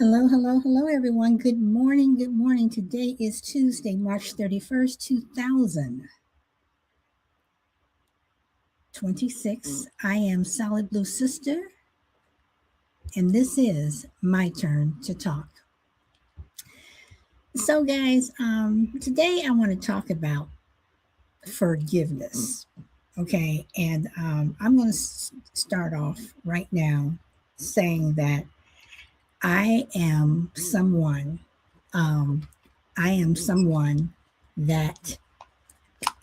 Hello, hello, hello, everyone. Good morning. Good morning. Today is Tuesday, March 31st, 2026. I am Solid Blue Sister, and this is my turn to talk. So, guys, today I want to talk about forgiveness. Okay, and I'm going to start off right now saying that I am someone. I am someone that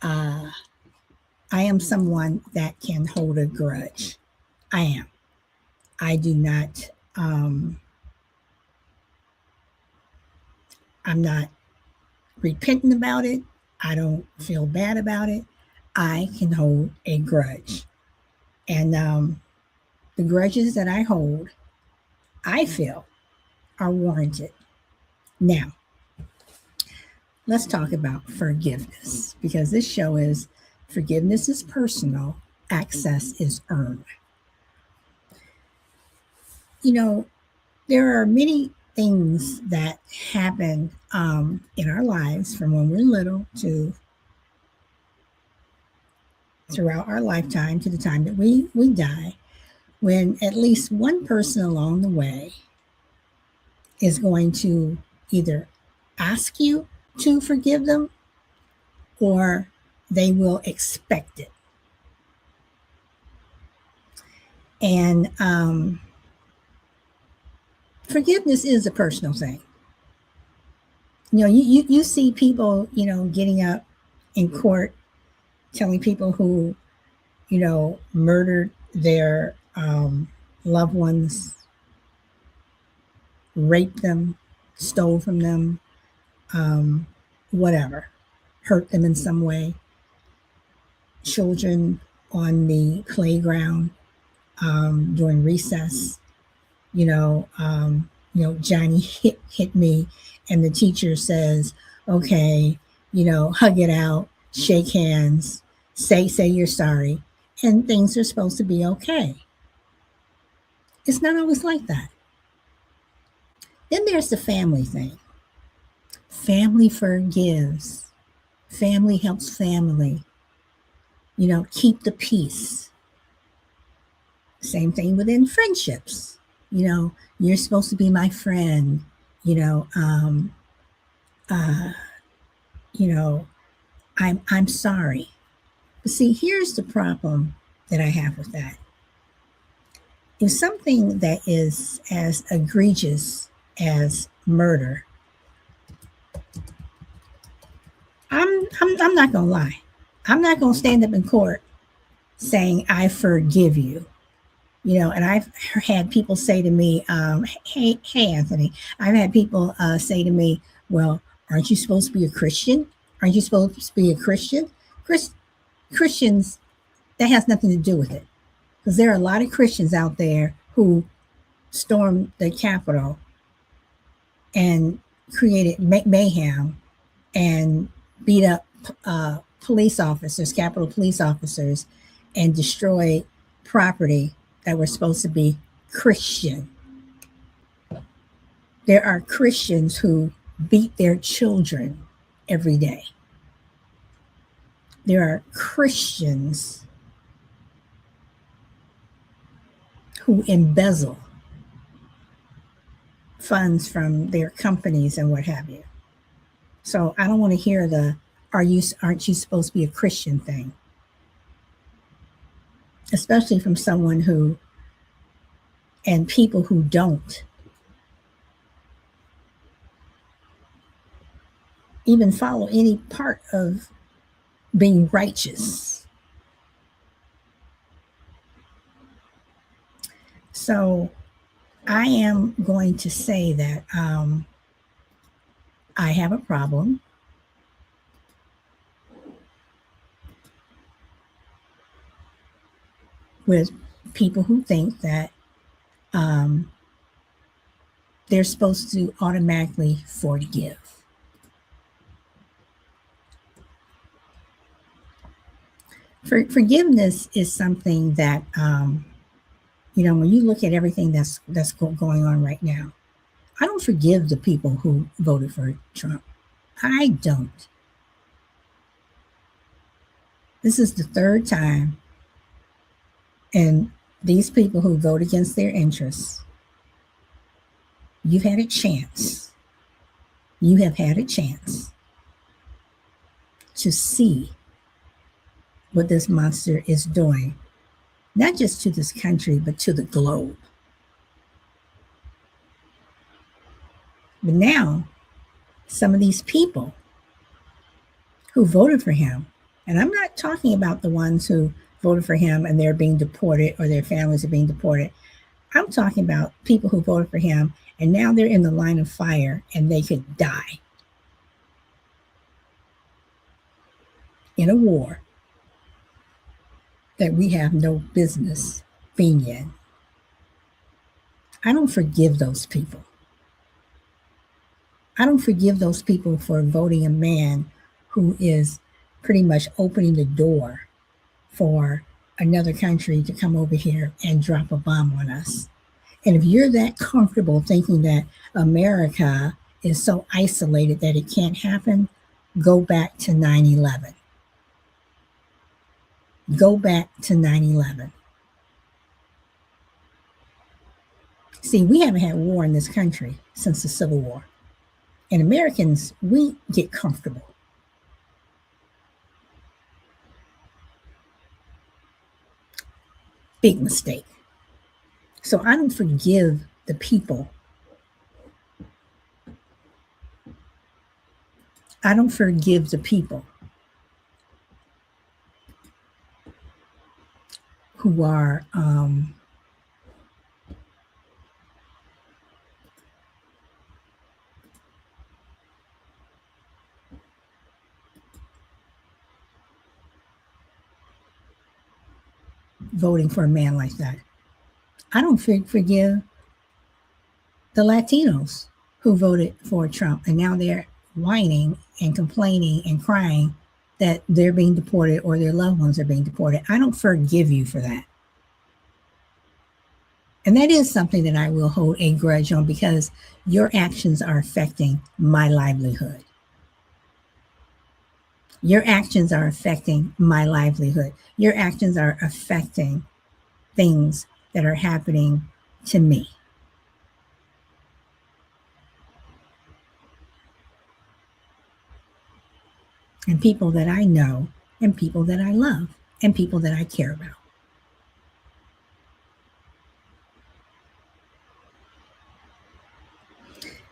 I am someone that can hold a grudge. I am. I do not. I'm not repentant about it. I don't feel bad about it. I can hold a grudge, and the grudges that I hold, I feel, are warranted. Now, let's talk about forgiveness because this show is forgiveness is personal, access is earned. You know, there are many things that happen in our lives from when we're little to throughout our lifetime to the time that we die, when at least one person along the way is going to either ask you to forgive them or they will expect it. And forgiveness is a personal thing. You know, you see people, getting up in court telling people who, murdered their loved ones, raped them, stole from them, whatever, hurt them in some way. Children on the playground during recess, Johnny hit me, and the teacher says, okay, hug it out, shake hands, say you're sorry, and things are supposed to be okay. It's not always like that. Then there's the family thing. Family forgives. Family helps family. Keep the peace. Same thing within friendships. You're supposed to be my friend. I'm sorry. But see, here's the problem that I have with that. If something that is as egregious as murder, I'm not gonna lie. I'm not gonna stand up in court saying I forgive you. And I've had people say to me, hey, Anthony, I've had people say to me, well, aren't you supposed to be a Christian? Aren't you supposed to be a Christian? Christians, that has nothing to do with it. Because there are a lot of Christians out there who stormed the Capitol and created mayhem and beat up police officers, Capitol police officers, and destroyed property that were supposed to be Christian. There are Christians who beat their children every day. There are Christians who embezzle funds from their companies and what have you. So I don't want to hear the aren't you supposed to be a Christian thing, especially from someone who and people who don't even follow any part of being righteous. So I am going to say that I have a problem with people who think that um, they're supposed to automatically forgive. Forgiveness is something that when you look at everything that's going on right now, I don't forgive the people who voted for Trump. I don't. This is the third time, and these people who vote against their interests, you've had a chance. You have had a chance to see what this monster is doing, not just to this country, but to the globe. But now, some of these people who voted for him, and I'm not talking about the ones who voted for him and they're being deported or their families are being deported. I'm talking about people who voted for him and now they're in the line of fire and they could die in a war that we have no business being in. I don't forgive those people. I don't forgive those people for voting a man who is pretty much opening the door for another country to come over here and drop a bomb on us. And if you're that comfortable thinking that America is so isolated that it can't happen, go back to 9/11. Go back to 9/11. See, we haven't had war in this country since the Civil War. And Americans, we get comfortable. Big mistake. So I don't forgive the people. I don't forgive the people who are voting for a man like that. I don't forgive the Latinos who voted for Trump and now they're whining and complaining and crying that they're being deported or their loved ones are being deported. I don't forgive you for that. And that is something that I will hold a grudge on because your actions are affecting my livelihood. Your actions are affecting my livelihood. Your actions are affecting things that are happening to me. And people that I know, and people that I love, and people that I care about.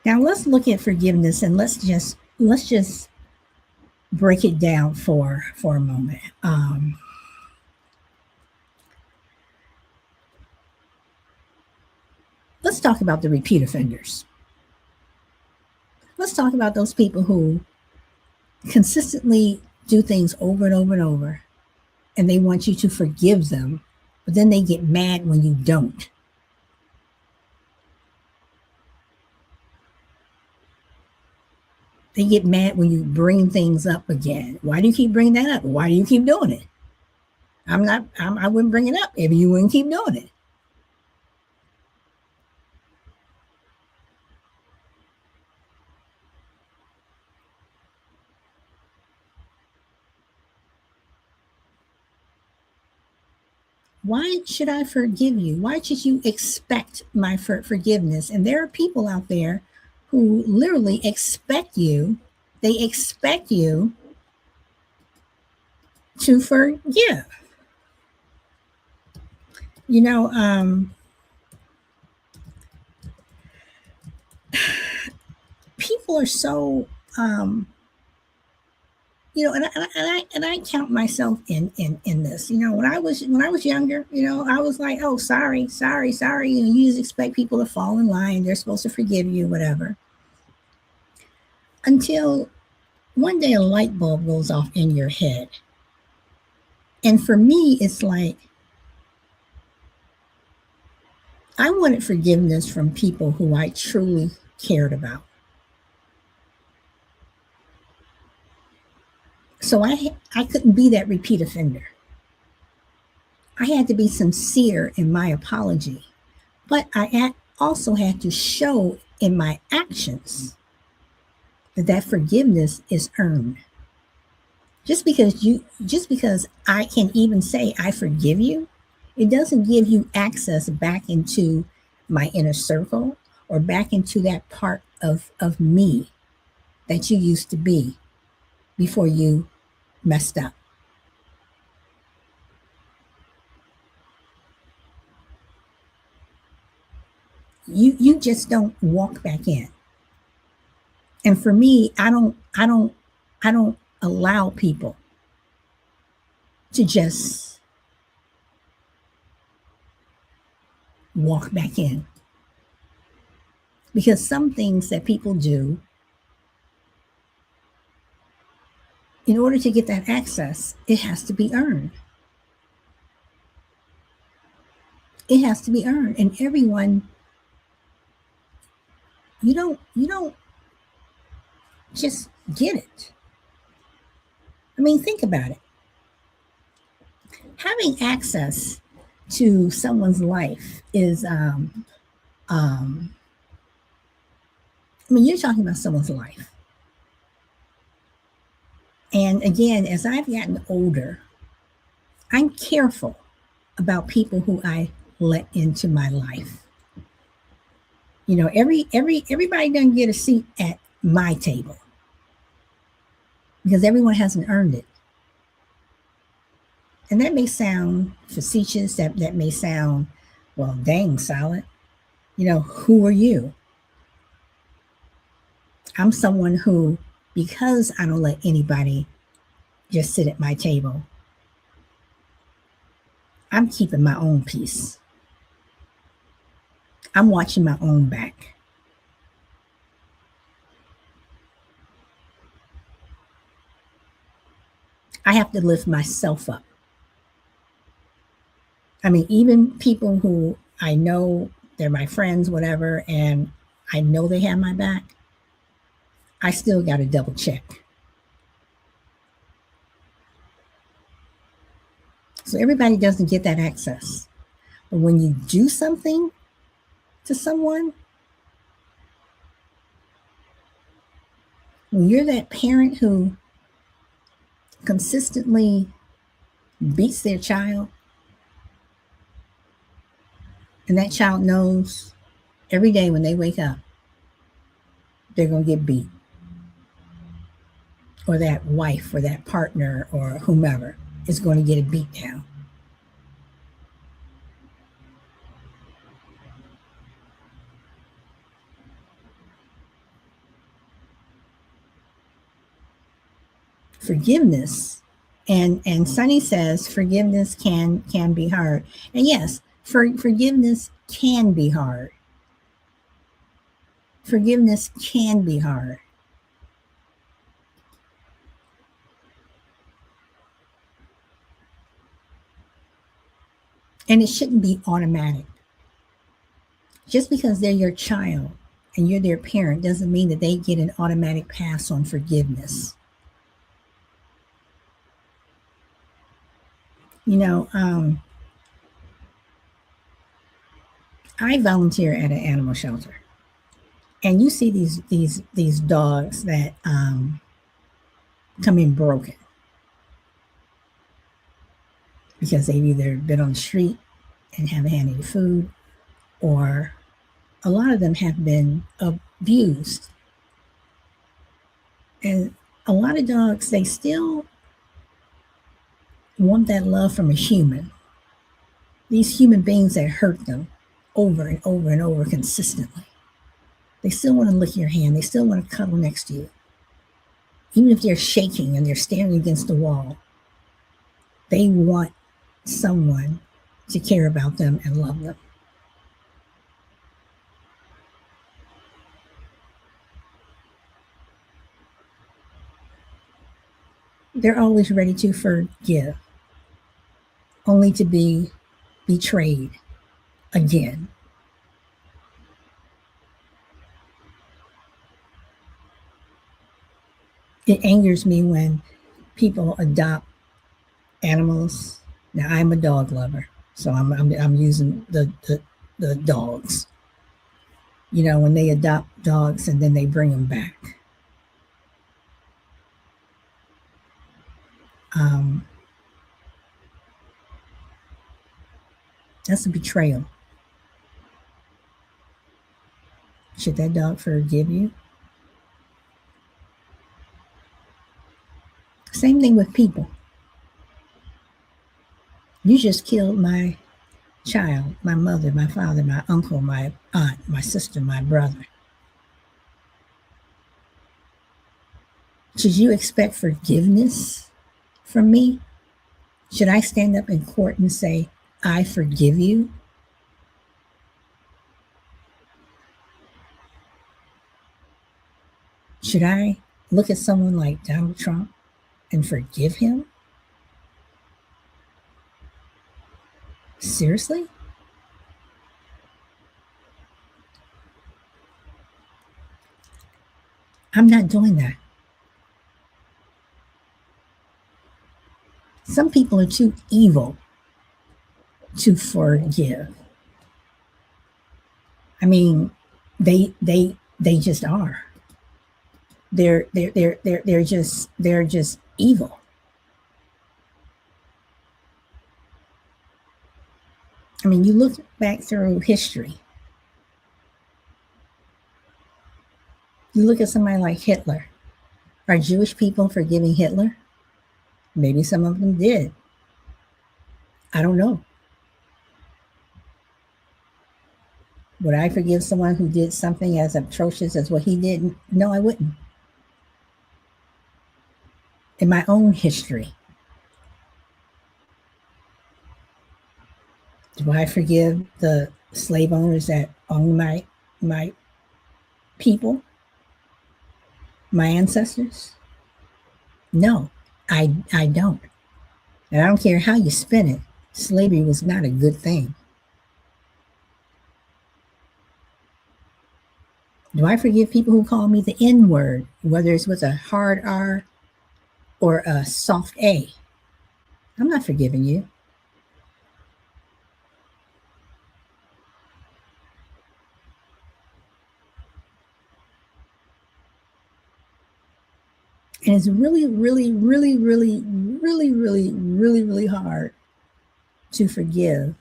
Now let's look at forgiveness and let's just break it down for a moment. Let's talk about the repeat offenders. Let's talk about those people who consistently do things over and over and over, and they want you to forgive them, but then they get mad when you don't. They get mad when you bring things up again. Why do you keep bringing that up? Why do you keep doing it? I wouldn't bring it up if you wouldn't keep doing it. Why should I forgive you? Why should you expect my forgiveness? And there are people out there who literally expect you they expect you to forgive. You know, people are so and I count myself in this. When I was younger, I was like, oh, sorry, sorry, sorry. You just expect people to fall in line. They're supposed to forgive you, whatever. Until one day a light bulb goes off in your head. And for me, it's like I wanted forgiveness from people who I truly cared about. So I couldn't be that repeat offender. I had to be sincere in my apology, but also had to show in my actions that forgiveness is earned. Just because I can even say I forgive you, it doesn't give you access back into my inner circle or back into that part of me that you used to be before you messed up. You just don't walk back in. And for me, I don't allow people to just walk back in, because some things that people do, in order to get that access, it has to be earned. It has to be earned. And everyone, you don't just get it. I mean, think about it. Having access to someone's life is I mean, you're talking about someone's life. And again, as I've gotten older, I'm careful about people who I let into my life. Everybody doesn't get a seat at my table because everyone hasn't earned it. And that may sound facetious, that may sound, well, dang, solid. Who are you? I'm someone who, because I don't let anybody just sit at my table, I'm keeping my own peace. I'm watching my own back. I have to lift myself up. I mean, even people who I know they're my friends, whatever, and I know they have my back, I still got to double check. So everybody doesn't get that access. But when you do something to someone, when you're that parent who consistently beats their child, and that child knows every day when they wake up, they're going to get beat, or that wife or that partner or whomever is going to get a beat down. Forgiveness, and Sunny says forgiveness can be hard. And yes, forgiveness can be hard. Forgiveness can be hard. And it shouldn't be automatic. Just because they're your child and you're their parent doesn't mean that they get an automatic pass on forgiveness. You know, I volunteer at an animal shelter, and you see these dogs that come in broken because they've either been on the street and haven't had any food, or a lot of them have been abused. And a lot of dogs, they still want that love from a human. These human beings that hurt them over and over and over consistently. They still want to lick your hand. They still want to cuddle next to you. Even if they're shaking and they're standing against the wall, they want someone to care about them and love them. They're always ready to forgive, only to be betrayed again. It angers me when people adopt animals. Now, I'm a dog lover, so I'm using the dogs. You know, when they adopt dogs and then they bring them back. Um, that's a betrayal. Should that dog forgive you? Same thing with people. You just killed my child, my mother, my father, my uncle, my aunt, my sister, my brother. Should you expect forgiveness from me? Should I stand up in court and say, I forgive you? Should I look at someone like Donald Trump and forgive him? Seriously? I'm not doing that. Some people are too evil to forgive. I mean, they just are. They're just evil. I mean, you look back through history. You look at somebody like Hitler. Are Jewish people forgiving Hitler? Maybe some of them did. I don't know. Would I forgive someone who did something as atrocious as what he did? No, I wouldn't. In my own history, do I forgive the slave owners that own my people, my ancestors? No, I don't. And I don't care how you spin it. Slavery was not a good thing. Do I forgive people who call me the N word, whether it's with a hard R or a soft A? I'm not forgiving you. And it's really, really, really, really, really, really, really, really hard to forgive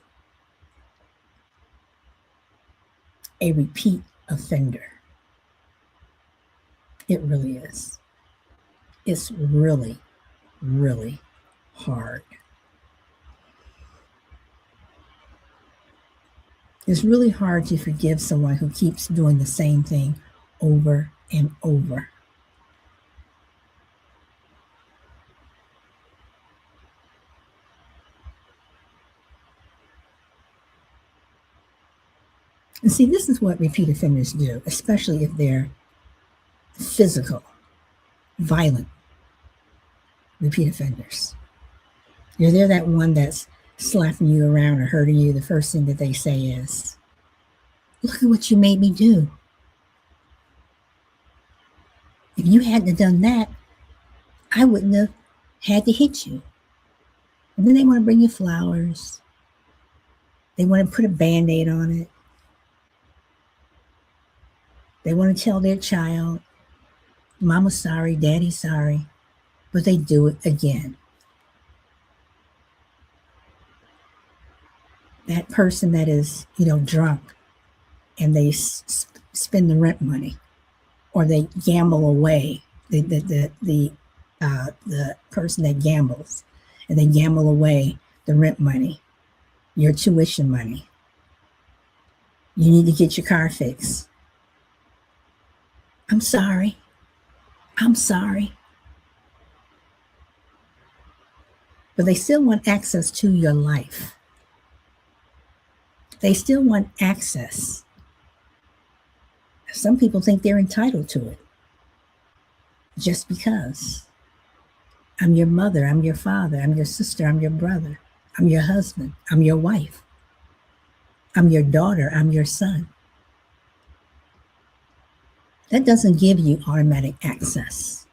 a repeat offender. It really is. It's really, really hard. It's really hard to forgive someone who keeps doing the same thing over and over. And see, this is what repeat offenders do, especially if they're physical, violent repeat offenders. They're that one that's slapping you around or hurting you. The first thing that they say is, look at what you made me do. If you hadn't done that, I wouldn't have had to hit you. And then they want to bring you flowers. They want to put a Band-Aid on it. They want to tell their child, Mama's sorry, Daddy's sorry, but they do it again. That person that is, drunk and they spend the rent money or they gamble away The person that gambles, and they gamble away the rent money, your tuition money. You need to get your car fixed. I'm sorry. I'm sorry. But they still want access to your life. They still want access. Some people think they're entitled to it just because. I'm your mother, I'm your father, I'm your sister, I'm your brother, I'm your husband, I'm your wife, I'm your daughter, I'm your son. That doesn't give you automatic access.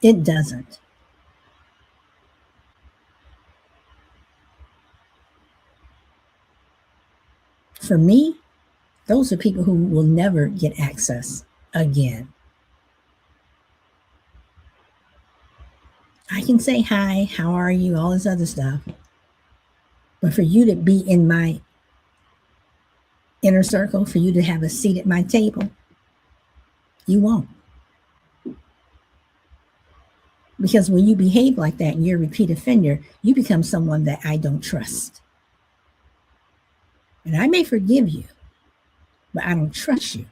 It doesn't. For me, those are people who will never get access again. I can say hi, how are you, all this other stuff. But for you to be in my inner circle, for you to have a seat at my table, you won't. Because when you behave like that and you're a repeat offender, you become someone that I don't trust. And I may forgive you, but I don't trust you.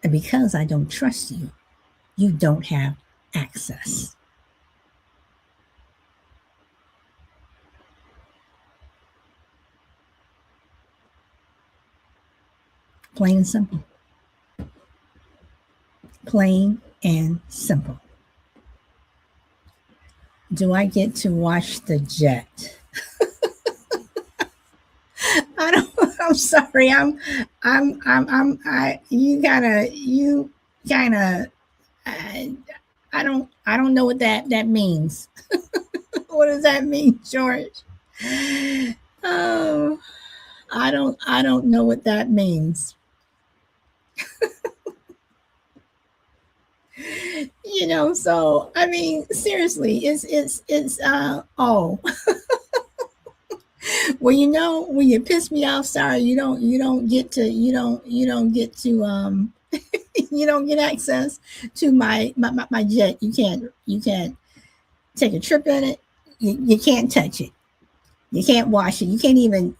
And because I don't trust you, you don't have access. Plain and simple. Plain and simple. Do I get to watch the jet? I don't. I'm sorry. You kind of. I, I don't know what that means. What does that mean, George? Oh, I don't know what that means. So I mean, seriously, it's oh, well, when you piss me off, sorry, you don't get to you don't get access to my jet. You can't take a trip in it. You can't touch it. You can't wash it. You can't even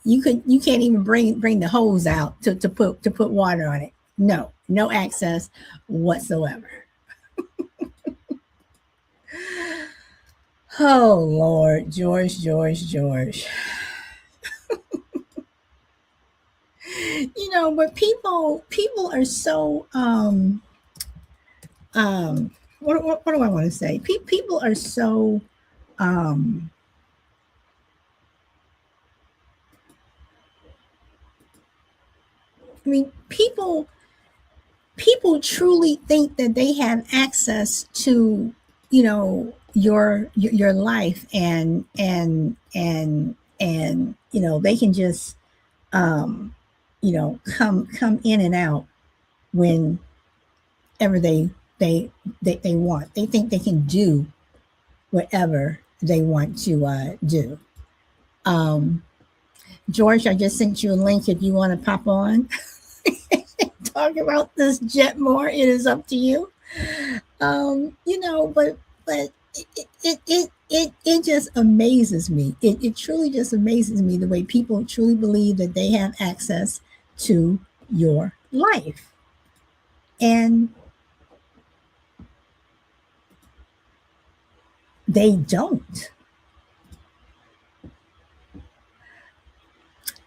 bring the hose out to put water on it. No, no access whatsoever. Oh Lord, George. But people are so what do I want to say? People are so um I mean, people truly think that they have access to your life, and they can just um come in and out whenever they want. They think they can do whatever they want to do. um George, I just sent you a link if you want to pop on. Talk about this jet more. It is up to you. But it just amazes me. It truly just amazes me the way people truly believe that they have access to your life. And they don't.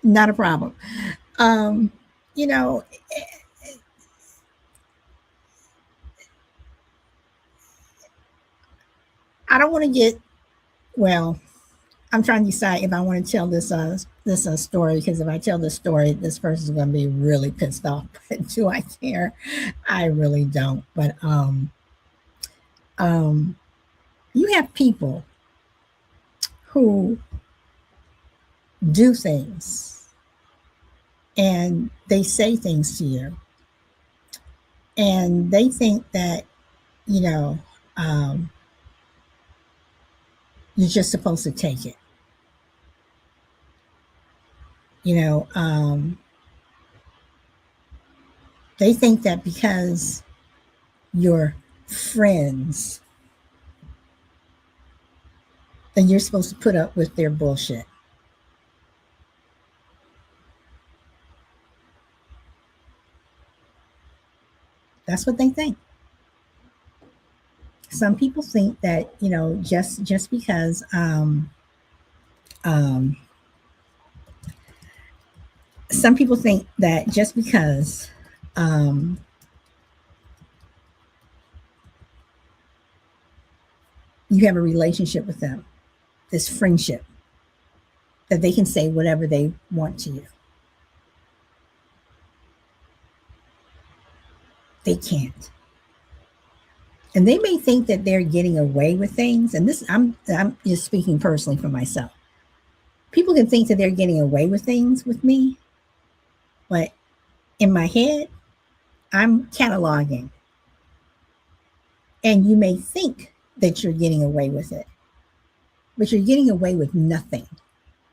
Not a problem. Um, you know, I don't want to get, well, I'm trying to decide if I want to tell this story, because if I tell this story, this person's going to be really pissed off. But do I care? I really don't. But um, you have people who do things and they say things to you, and they think that you know um, you're just supposed to take it. You know, they think that because you're friends, then you're supposed to put up with their bullshit. That's what they think. Some people think that, just because um, some people think that just because um, you have a relationship with them, this friendship, that they can say whatever they want to you. They can't. And they may think that they're getting away with things. And this, I'm just speaking personally for myself. People can think that they're getting away with things with me, but in my head, I'm cataloging. And you may think that you're getting away with it, but you're getting away with nothing.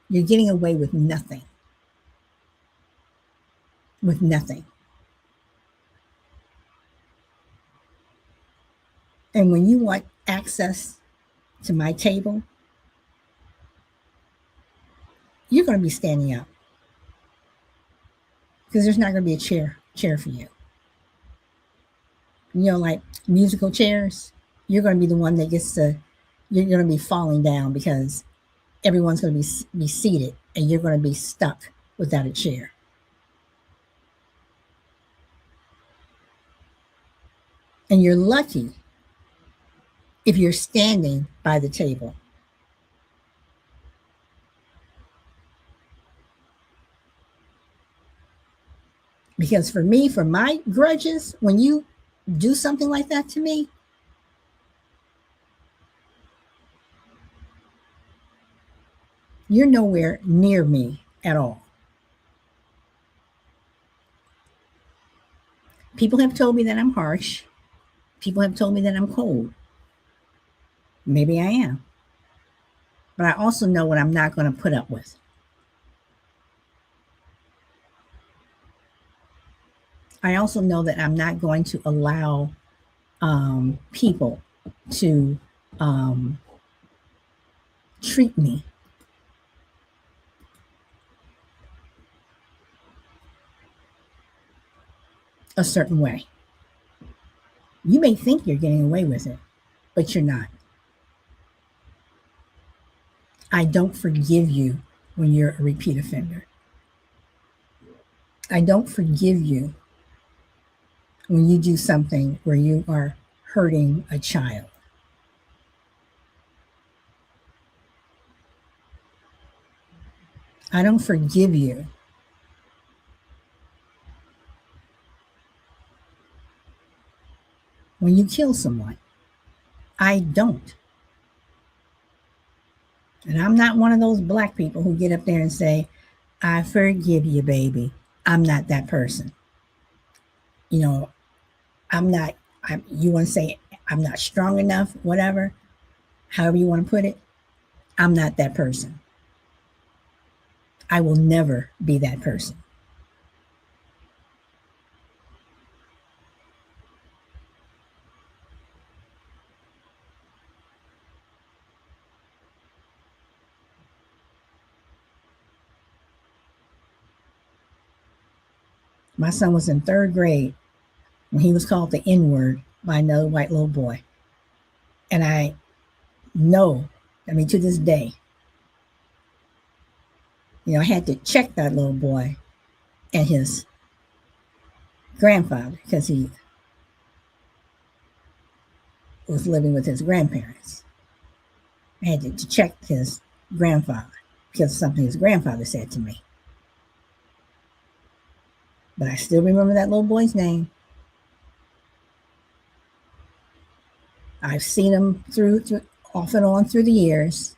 You're getting away with nothing. With nothing. And when you want access to my table, you're going to be standing up because there's not going to be a chair for you. Like musical chairs, you're going to be the one that gets to, you're going to be falling down because everyone's going to be seated and you're going to be stuck without a chair. And you're lucky if you're standing by the table. Because for me, for my grudges, when you do something like that to me, you're nowhere near me at all. People have told me that I'm harsh. People have told me that I'm cold. Maybe I am. But I also know what I'm not going to put up with. I also know that I'm not going to allow people to um, treat me a certain way. You may think you're getting away with it, but you're not. I don't forgive you when you're a repeat offender. I don't forgive you when you do something where you are hurting a child. I don't forgive you when you kill someone. I don't. And I'm not one of those black people who get up there and say, I forgive you, baby. I'm not that person. You know, I'm not, you want to say I'm not strong enough, whatever, however you want to put it. I'm not that person. I will never be that person. My son was in third grade when he was called the N word by another white little boy. And I know, to this day, I had to check that little boy and his grandfather because he was living with his grandparents. I had to check his grandfather because of something his grandfather said to me. But I still remember that little boy's name. I've seen him through off and on through the years.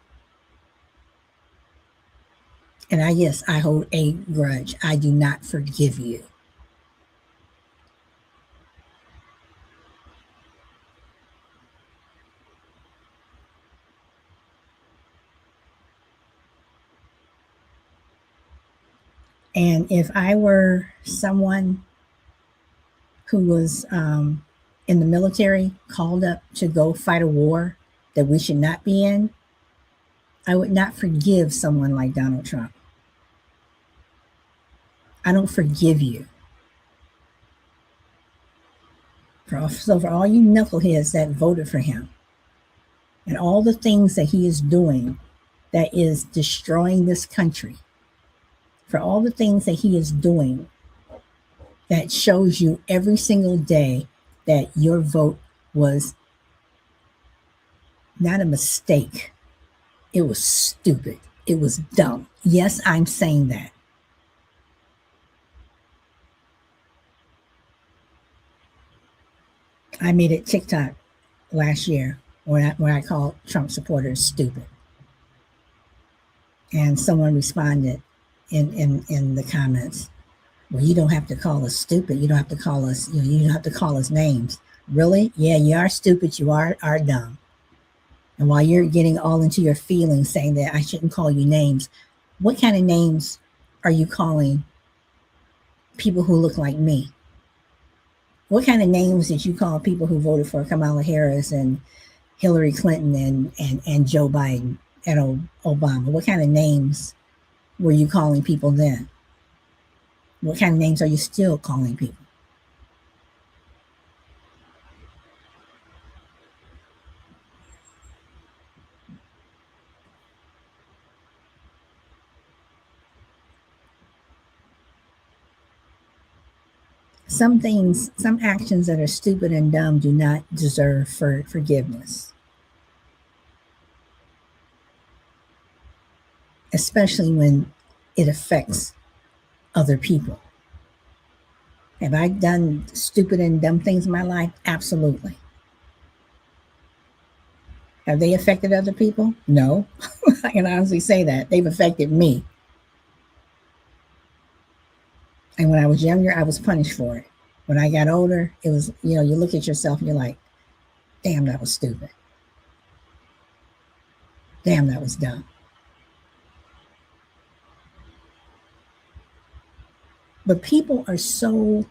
And yes, I hold a grudge. I do not forgive you. And if I were someone who was in the military, called up to go fight a war that we should not be in, I would not forgive someone like Donald Trump. I don't forgive you. So for all you knuckleheads that voted for him and all the things that he is doing that is destroying this country, for all the things that he is doing that shows you every single day that your vote was not a mistake. It was stupid. It was dumb. Yes, I'm saying that. I made a TikTok last year when I called Trump supporters stupid. And someone responded in the comments, well, you don't have to call us stupid. You don't have to call us, you don't have to call us names. Really? Yeah, you are stupid. You are dumb. And while you're getting all into your feelings saying that I shouldn't call you names, what kind of names are you calling people who look like me? What kind of names did you call people who voted for Kamala Harris and Hillary Clinton and Joe Biden and Obama? What kind of names were you calling people then? What kind of names are you still calling people? Some things, some actions that are stupid and dumb do not deserve forgiveness, especially when it affects other people. Have I done stupid and dumb things in my life? Absolutely. Have they affected other people? No. I can honestly say that. They've affected me. And when I was younger, I was punished for it. When I got older, it was, you look at yourself and you're like, damn, that was stupid. Damn, that was dumb. But people are so,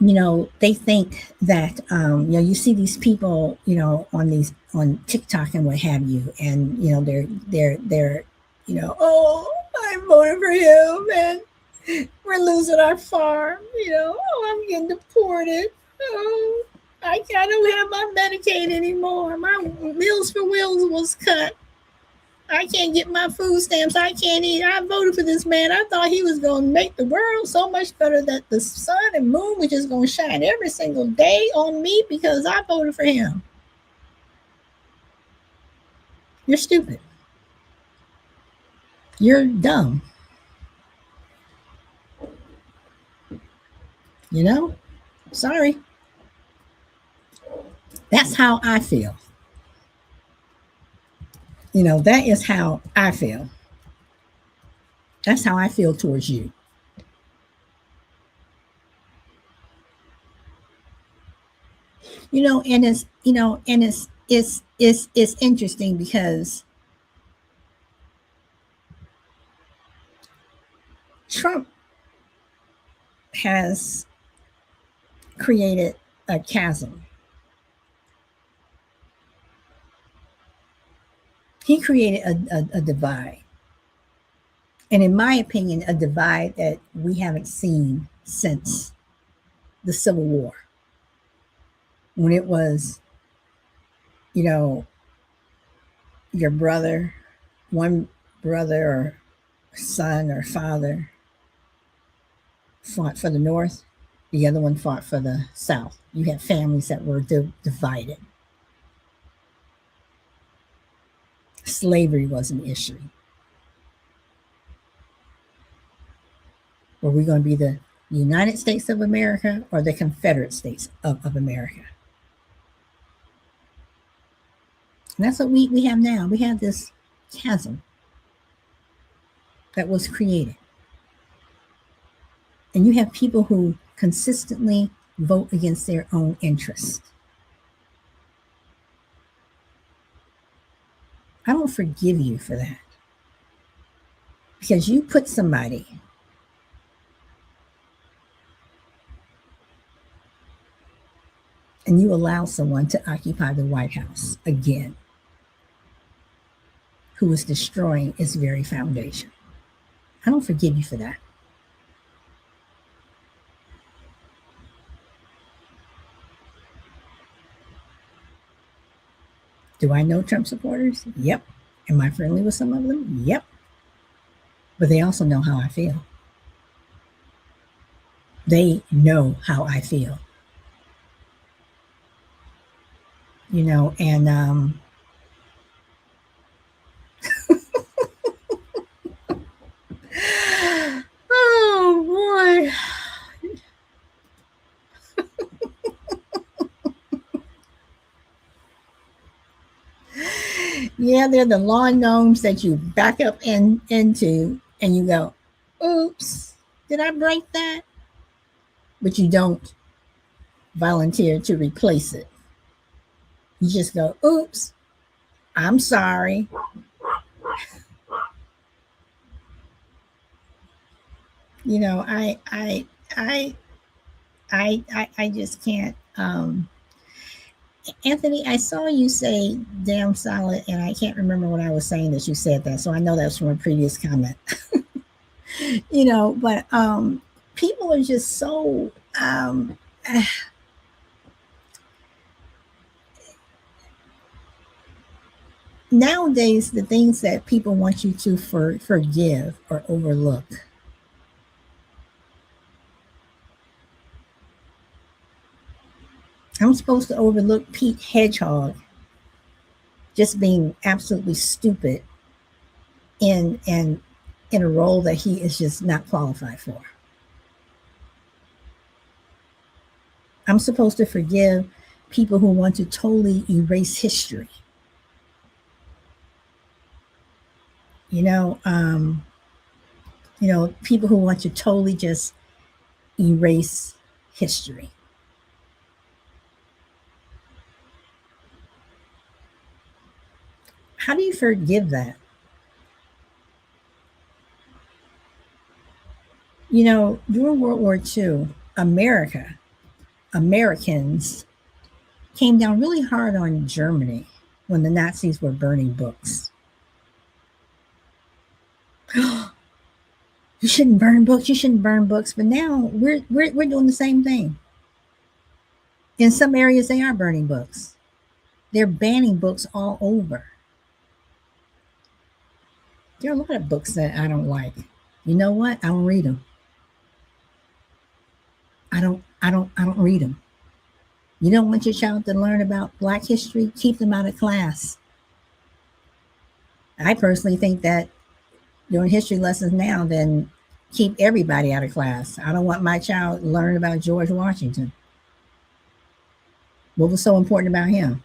they think that, you see these people, on TikTok and what have you, and, they're, oh, I voted for him and we're losing our farm, oh, I'm getting deported. Oh, I don't have my Medicaid anymore. My Meals for Wheels was cut. I can't get my food stamps. I can't eat. I voted for this man. I thought he was going to make the world so much better that the sun and moon was just going to shine every single day on me because I voted for him. You're stupid. You're dumb. Sorry. That's how I feel. That is how I feel. That's how I feel towards you. And it's interesting because Trump has created a chasm. He created a divide. And in my opinion, a divide that we haven't seen since the Civil War, when it was, you know, your brother, one brother or son or father fought for the North, the other one fought for the South. You had families that were divided. Slavery was an issue. Were we going to be the United States of America or the Confederate States of America? And that's what we have now. We have this chasm that was created. And you have people who consistently vote against their own interests. I don't forgive you for that. because you put somebody and you allow someone to occupy the White House again, who is destroying its very foundation. I don't forgive you for that. Do I know Trump supporters? Yep. Am I friendly with some of them? Yep. But they also know how I feel. They know how I feel. And oh boy. Yeah, they're the lawn gnomes that you back up into and you go, oops, did I break that? But you don't volunteer to replace it. You just go, oops, I'm sorry. You know, I, I just can't. Anthony, I saw you say damn solid, and I can't remember what I was saying that you said that. So I know that was from a previous comment. But people are just so nowadays the things that people want you to forgive or overlook. I'm supposed to overlook Pete Hedgehog just being absolutely stupid in a role that he is just not qualified for. I'm supposed to forgive people who want to totally erase history. You know, um, people who want to totally just erase history. How do you forgive that? During World War II, Americans came down really hard on Germany when the Nazis were burning books. You shouldn't burn books. You shouldn't burn books. But now we're doing the same thing. In some areas, they are burning books. They're banning books all over. There are a lot of books that I don't like. You know what? I don't read them. I don't read them. You don't want your child to learn about Black history? Keep them out of class. I personally think that doing history lessons now, then keep everybody out of class. I don't want my child to learn about George Washington. What was so important about him?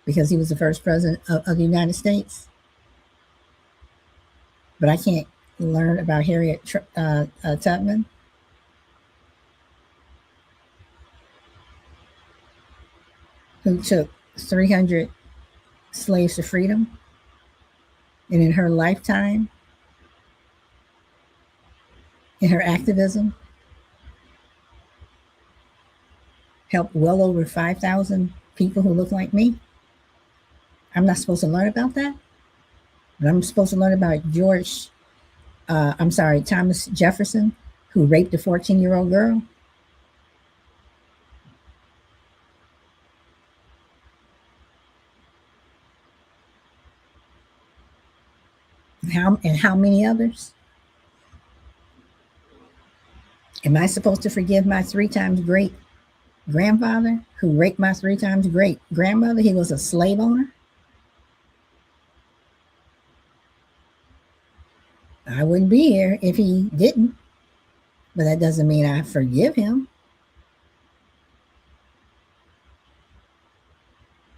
Because he was the first president of the United States. But I can't learn about Harriet Tubman, who took 300 slaves to freedom. And in her lifetime, in her activism, helped well over 5,000 people who look like me. I'm not supposed to learn about that, but I'm supposed to learn about Thomas Jefferson, who raped a 14-year-old girl. And how many others? Am I supposed to forgive my 3 times great grandfather who raped my 3 times great grandmother? He was a slave owner. I wouldn't be here if he didn't, but that doesn't mean I forgive him.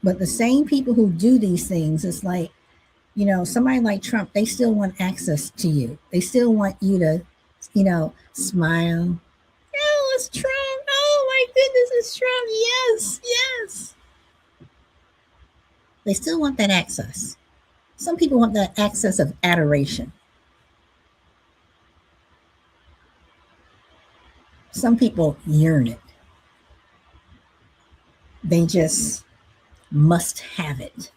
But the same people who do these things, it's like, somebody like Trump, they still want access to you. They still want you to, smile. Oh, it's Trump. Oh my goodness, it's Trump. Yes, yes. They still want that access. Some people want that access of adoration. Some people yearn it. They just must have it.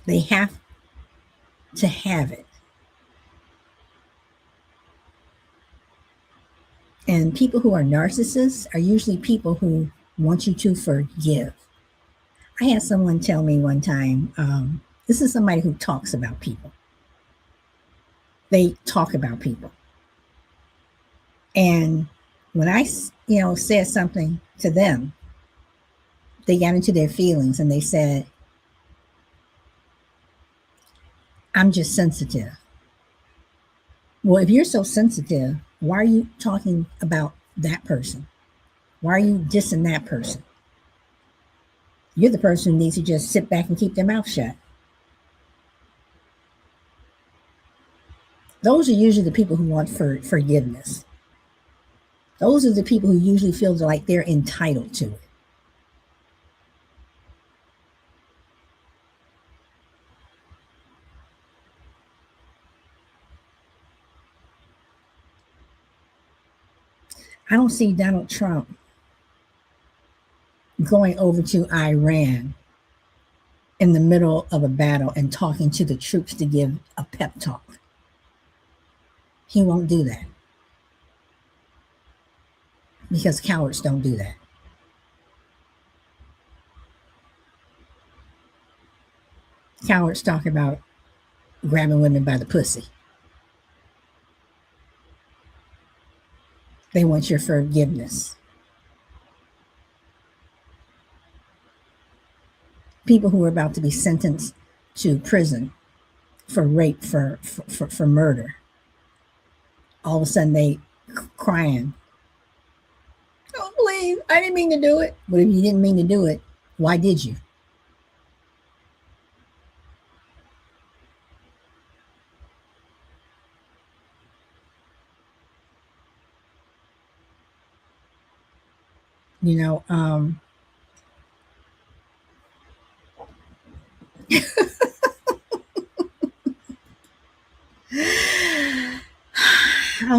They have to have it. And people who are narcissists are usually people who want you to forgive. I had someone tell me one time, this is somebody who talks about people. They talk about people. And when I, said something to them, they got into their feelings and they said, I'm just sensitive. Well, if you're so sensitive, why are you talking about that person? Why are you dissing that person? You're the person who needs to just sit back and keep their mouth shut. Those are usually the people who want forgiveness. Those are the people who usually feel like they're entitled to it. I don't see Donald Trump going over to Iran in the middle of a battle and talking to the troops to give a pep talk. He won't do that because cowards don't do that. Cowards talk about grabbing women by the pussy. They want your forgiveness. People who are about to be sentenced to prison for rape, for murder, all of a sudden they crying. Oh, please, I didn't mean to do it. But if you didn't mean to do it, why did you? You know, I'm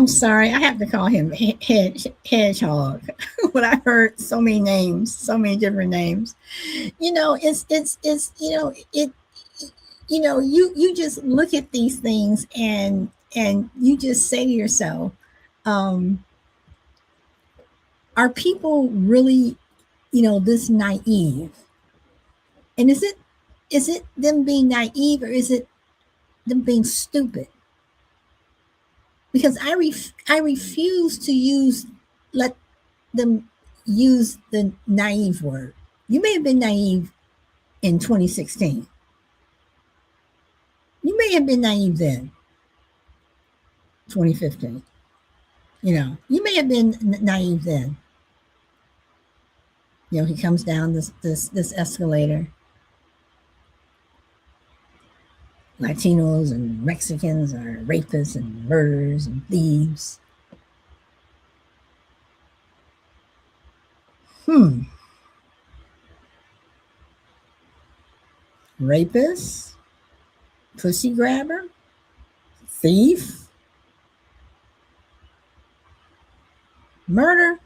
sorry, I have to call him Hedgehog. When I heard so many names, so many different names, it's you just look at these things and you just say to yourself, um, are people really, this naive? And is it them being naive or is it them being stupid? Because I refuse to let them use the naive word. You may have been naive in 2016. You may have been naive then, 2015. You may have been naive then. He comes down this escalator. Latinos and Mexicans are rapists and murderers and thieves. Rapist, pussy grabber, thief, murder.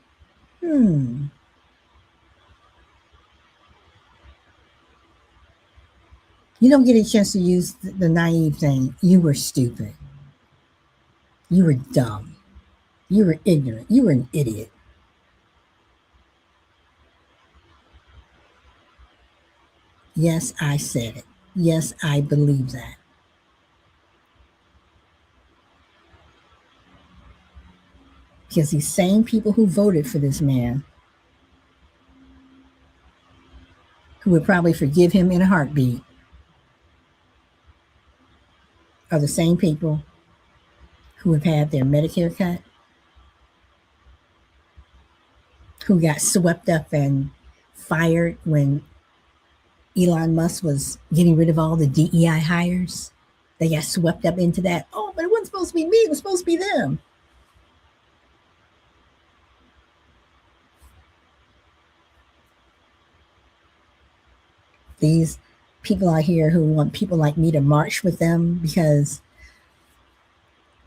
You don't get a chance to use the naive thing. You were stupid. You were dumb. You were ignorant. You were an idiot. Yes, I said it. Yes, I believe that. Because these same people who voted for this man, who would probably forgive him in a heartbeat, are the same people who have had their Medicare cut, who got swept up and fired when Elon Musk was getting rid of all the DEI hires. They got swept up into that. Oh, but it wasn't supposed to be me. It was supposed to be them. These people out here who want people like me to march with them because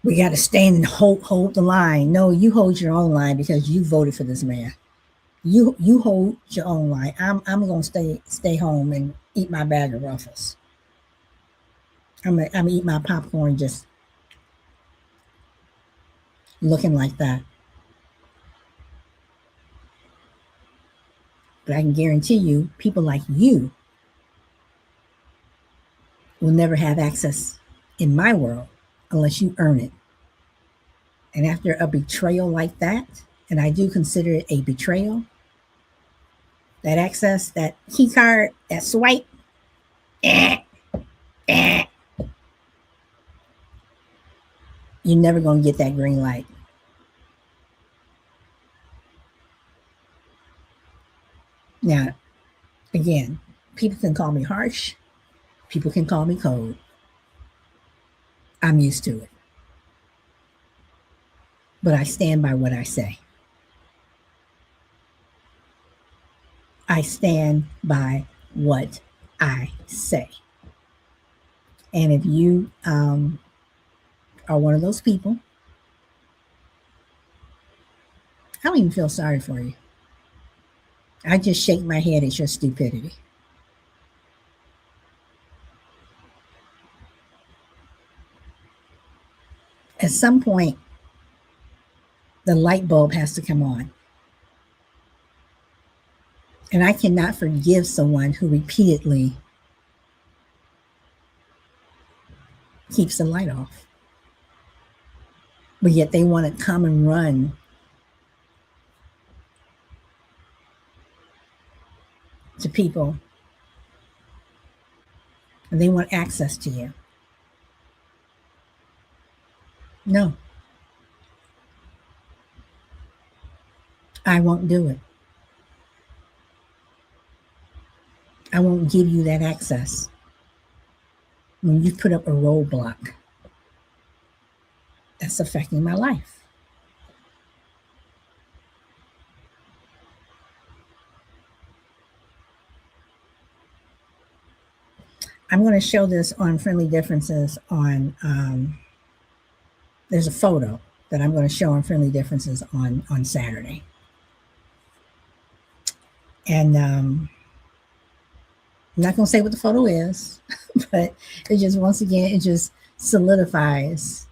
We got to stand and hold the line. No, you hold your own line because you voted for this man. You hold your own line. I'm gonna stay home and eat my bag of Ruffles. I'm gonna eat my popcorn just looking like that. But I can guarantee you, people like you will never have access in my world unless you earn it. And after a betrayal like that, and I do consider it a betrayal, that access, that key card, that swipe, eh, eh, you're never going to get that green light. Now, again, people can call me harsh, people can call me cold. I'm used to it. But I stand by what I say. I stand by what I say. And if you are one of those people, I don't even feel sorry for you. I just shake my head at your stupidity. At some point, the light bulb has to come on. And I cannot forgive someone who repeatedly keeps the light off. But yet they want to come and run to people and they want access to you. No, I won't do it. I won't give you that access when you put up a roadblock that's affecting my life. I'm going to show this on Friendly Differences on, there's a photo that I'm going to show on Friendly Differences on Saturday. And I'm not going to say what the photo is, but it just, once again, it just solidifies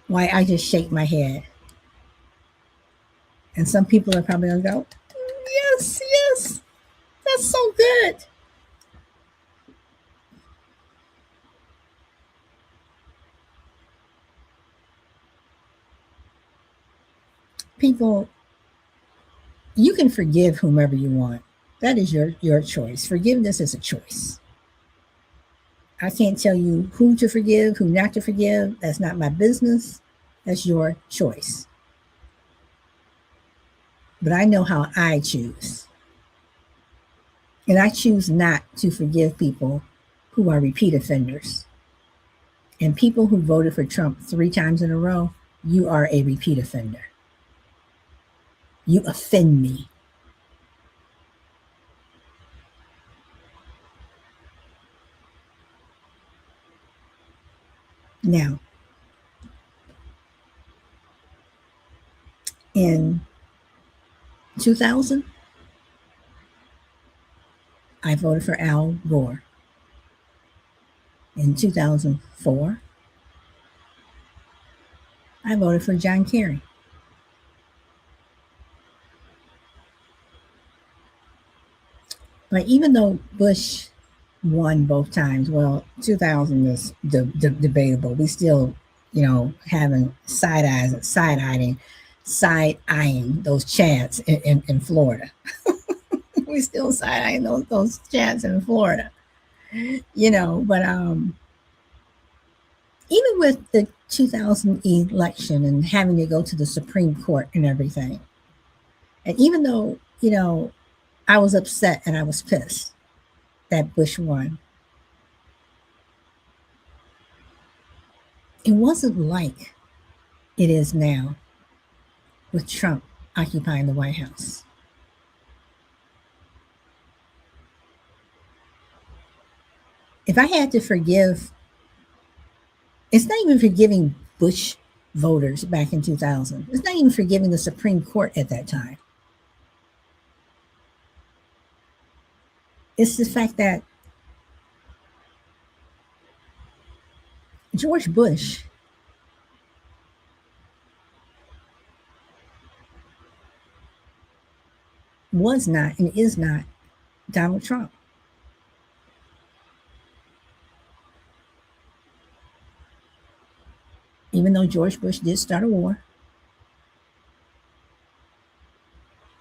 why I just shake my head. And some people are probably going to go, yes, yes, that's so good. People, you can forgive whomever you want. That is your choice. Forgiveness is a choice. I can't tell you who to forgive, who not to forgive. That's not my business. That's your choice. But I know how I choose. And I choose not to forgive people who are repeat offenders. And people who voted for Trump 3 times in a row, you are a repeat offender. You offend me. Now, in 2000, I voted for Al Gore. In 2004, I voted for John Kerry. But even though Bush won both times, well, 2000 is debatable. We still, having side eyeing those chants in Florida. We still side eyeing those chants in Florida. But even with the 2000 election and having to go to the Supreme Court and everything, and even though, I was upset and I was pissed that Bush won, it wasn't like it is now with Trump occupying the White House. If I had to forgive It's not even forgiving Bush voters back in 2000. It's not even forgiving the Supreme Court at that time. It's the fact that George Bush was not and is not Donald Trump. Even though George Bush did start a war,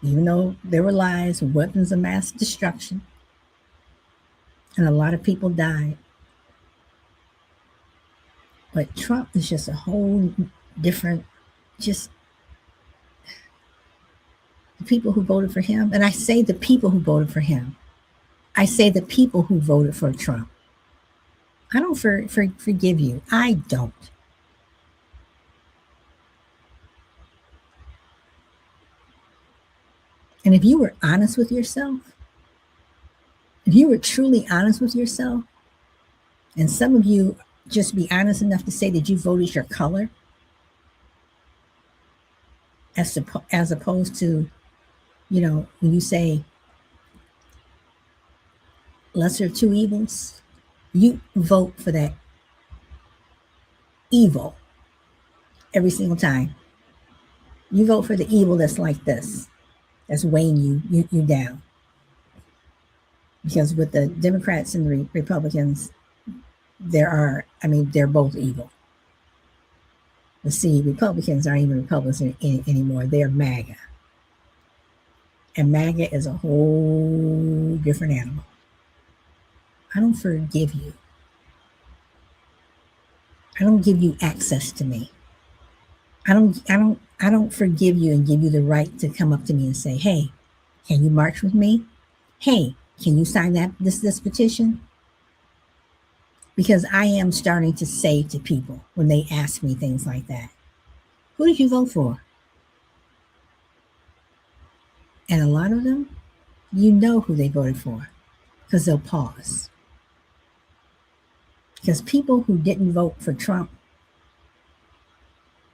even though there were lies, weapons of mass destruction, and a lot of people died. But Trump is just a whole different, just the people who voted for him. And I say the people who voted for him. I say the people who voted for Trump. I don't forgive you. I don't. And if you were honest with yourself, if you were truly honest with yourself, and some of you just be honest enough to say that you voted your color, as opposed to, when you say lesser of two evils, you vote for that evil every single time. You vote for the evil that's like this, that's weighing you down. Because with the Democrats and the Republicans, they're both evil. But see, Republicans aren't even Republicans anymore. They're MAGA. And MAGA is a whole different animal. I don't forgive you. I don't give you access to me. I don't forgive you and give you the right to come up to me and say, hey, can you march with me? Hey, can you sign this petition? Because I am starting to say to people when they ask me things like that, who did you vote for? And a lot of them, you know who they voted for, because they'll pause. Because people who didn't vote for Trump,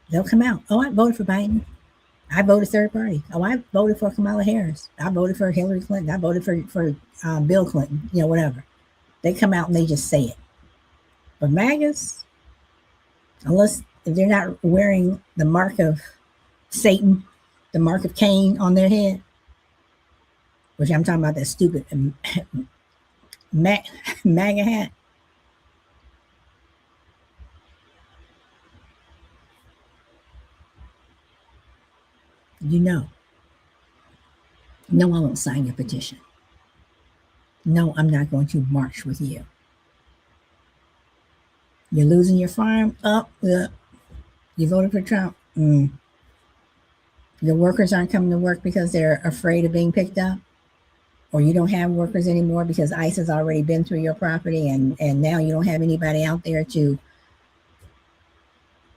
they'll come out. Oh, I voted for Biden. I voted third party. Oh, I voted for Kamala Harris. I voted for Hillary Clinton. I voted for Bill Clinton, whatever. They come out and they just say it. But MAGAs, if they're not wearing the mark of Satan, the mark of Cain on their head, which I'm talking about that stupid MAGA hat. No, I won't sign your petition. No, I'm not going to march with you. You're losing your farm? You voted for Trump. Your workers aren't coming to work because they're afraid of being picked up? Or you don't have workers anymore because ICE has already been through your property and now you don't have anybody out there to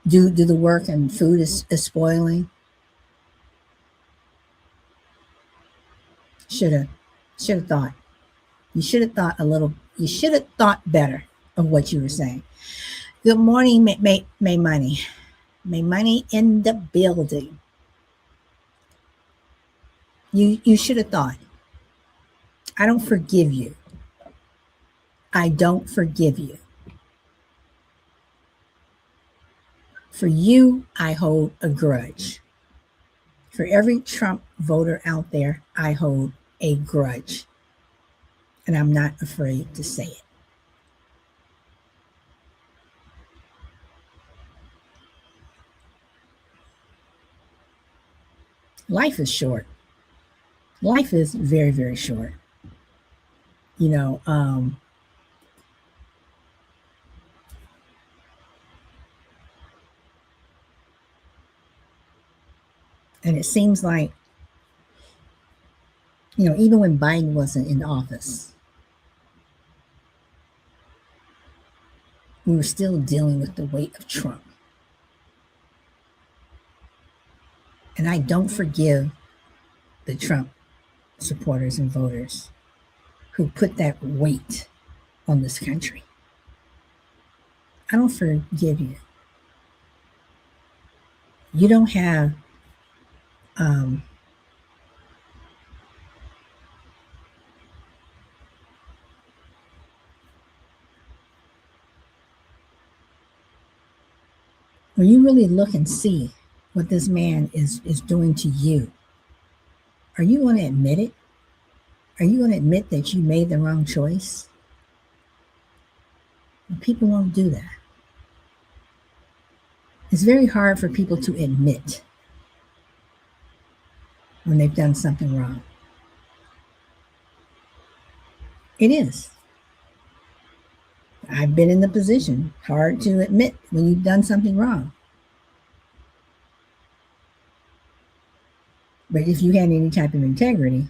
do the work and food is spoiling? Should have thought. You should have thought you should have thought better of what you were saying. Good morning, May Money. May Money in the building. You should have thought. I don't forgive you. I don't forgive you. For you, I hold a grudge. For every Trump voter out there, I hold a grudge. And I'm not afraid to say it. Life is short. Life is very, very short. And it seems like, even when Biden wasn't in office, we were still dealing with the weight of Trump. And I don't forgive the Trump supporters and voters who put that weight on this country. I don't forgive you. You don't have um, when you really look and see what this man is doing to you, are you going to admit it? Are you going to admit that you made the wrong choice? And people won't do that. It's very hard for people to admit when they've done something wrong. It is. I've been in the position, hard to admit when you've done something wrong. But if you had any type of integrity,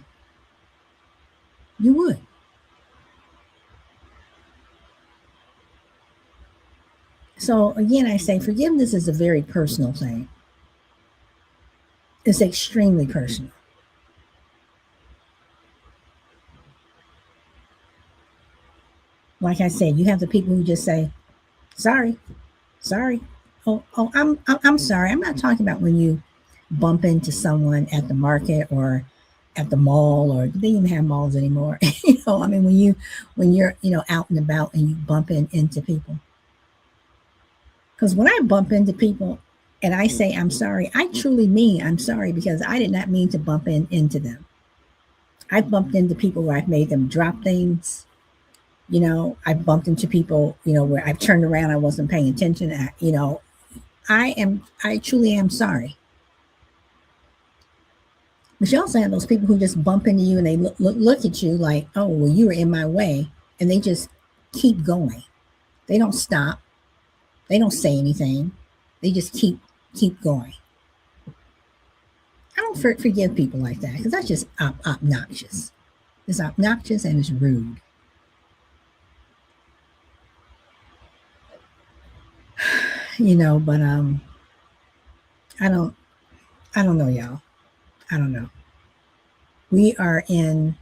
you would. So again, I say forgiveness is a very personal thing. It's extremely personal. Like I said, you have the people who just say, sorry, sorry. I'm sorry. I'm not talking about when you bump into someone at the market or at the mall, or do they even have malls anymore? I mean, when you're, out and about and you bump into people. Because when I bump into people and I say I'm sorry, I truly mean I'm sorry, because I did not mean to bump into them. I've bumped into people where I've made them drop things. I've bumped into people, where I've turned around, I wasn't paying attention. I truly am sorry. But you also have those people who just bump into you and they look at you like, oh, well, you were in my way. And they just keep going. They don't stop. They don't say anything. They just keep going. I don't forgive people like that, because that's just obnoxious. It's obnoxious and it's rude. But I don't I don't know, y'all. I don't know. We are in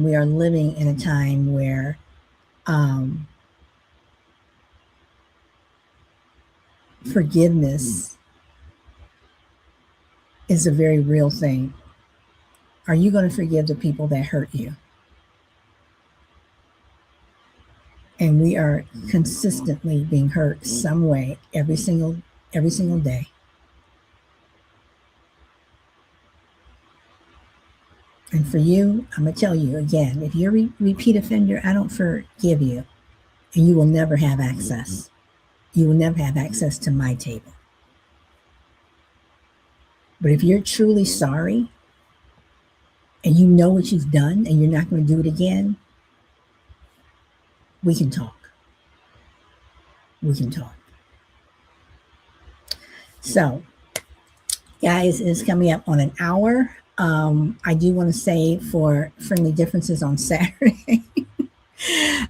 we are living in a time where um, forgiveness is a very real thing. Are you going to forgive the people that hurt you? And we are consistently being hurt some way every single day. And for you, I'm going to tell you again, if you're a repeat offender, I don't forgive you. And you will never have access. You will never have access to my table. But if you're truly sorry and you know what you've done and you're not going to do it again, we can talk. We can talk. So, guys, it's coming up on an hour. I do want to say for friendly differences on Saturday.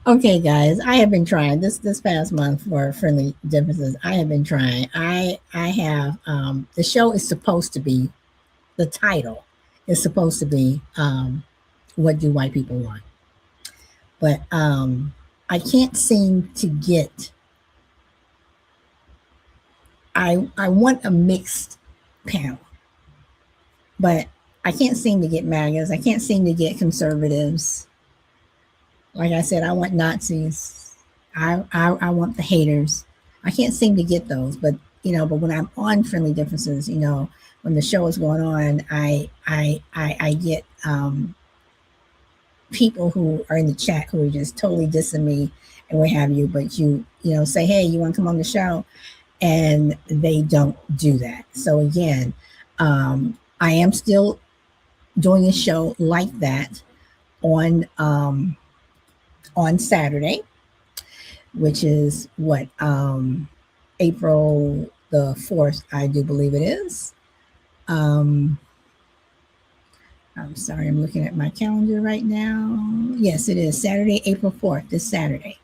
Okay, guys, I have been trying this past month for friendly differences. I have been trying. I have the show is supposed to be, the title is supposed to be what do white people want? But I can't seem to get. I want a mixed panel, but I can't seem to get MAGAs. I can't seem to get conservatives. Like I said, I want Nazis. I want the haters. I can't seem to get those, but but when I'm on friendly differences, when the show is going on, I get people who are in the chat who are just totally dissing me and what have you. But you say, hey, you want to come on the show, and they don't do that. So again, I am still doing a show like that on Saturday, which is what April the 4th, I do believe it is. I'm sorry, I'm looking at my calendar right now. Yes, it is Saturday, April 4th, this Saturday.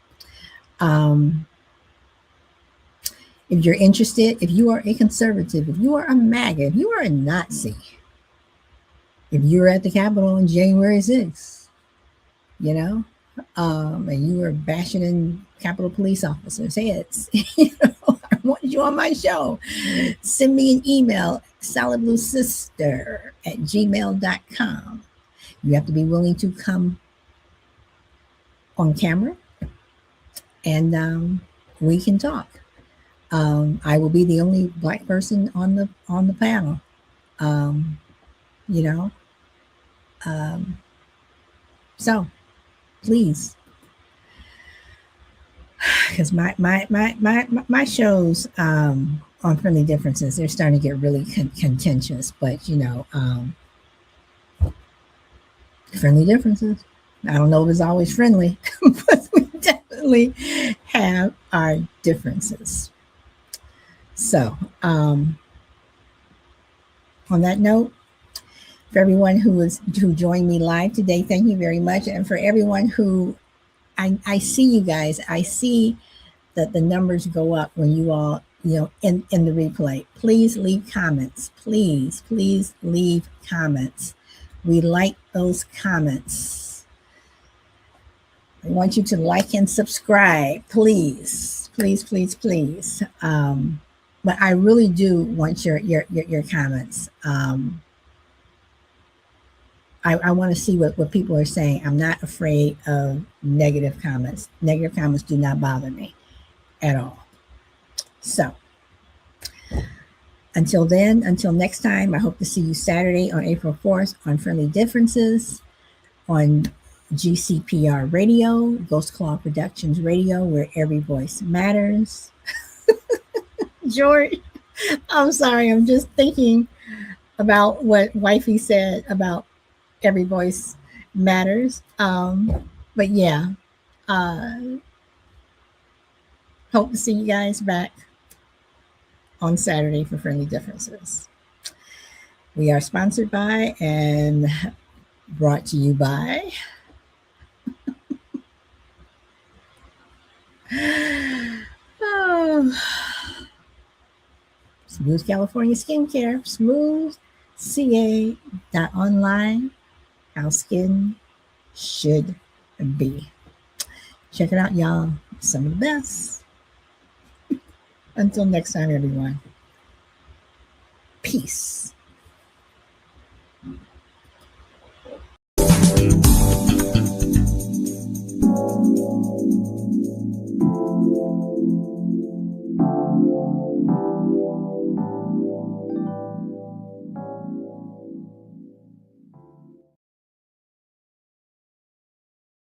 If you're interested, if you are a conservative, if you are a MAGA, if you are a Nazi, if you're at the Capitol on January 6th, and you were bashing in Capitol Police officers' heads, I want you on my show. Send me an email, solidbluesister@gmail.com. You have to be willing to come on camera and we can talk. I will be the only black person on the panel. Um, you know, um, so please, because my shows on friendly differences, they're starting to get really contentious. But friendly differences. I don't know if it's always friendly, but we definitely have our differences. So, on that note, for everyone who joined me live today, thank you very much. And for everyone who I see you guys, I see that the numbers go up when you all in the replay. Please leave comments. Please leave comments. We like those comments. I want you to like and subscribe, please. But I really do want your comments. I want to see what people are saying. I'm not afraid of negative comments. Negative comments do not bother me at all. So until then, until next time, I hope to see you Saturday on April 4th on Friendly Differences on GCPR Radio, Ghost Claw Productions Radio, where every voice matters. George, I'm sorry, I'm just thinking about what Wifey said about every voice matters. But yeah, uh, hope to see you guys back on Saturday for Friendly Differences. We are sponsored by and brought to you by oh, Smooth California Skincare, smoothca.online, how skin should be. Check it out, y'all. Some of the best. Until next time, everyone. Peace.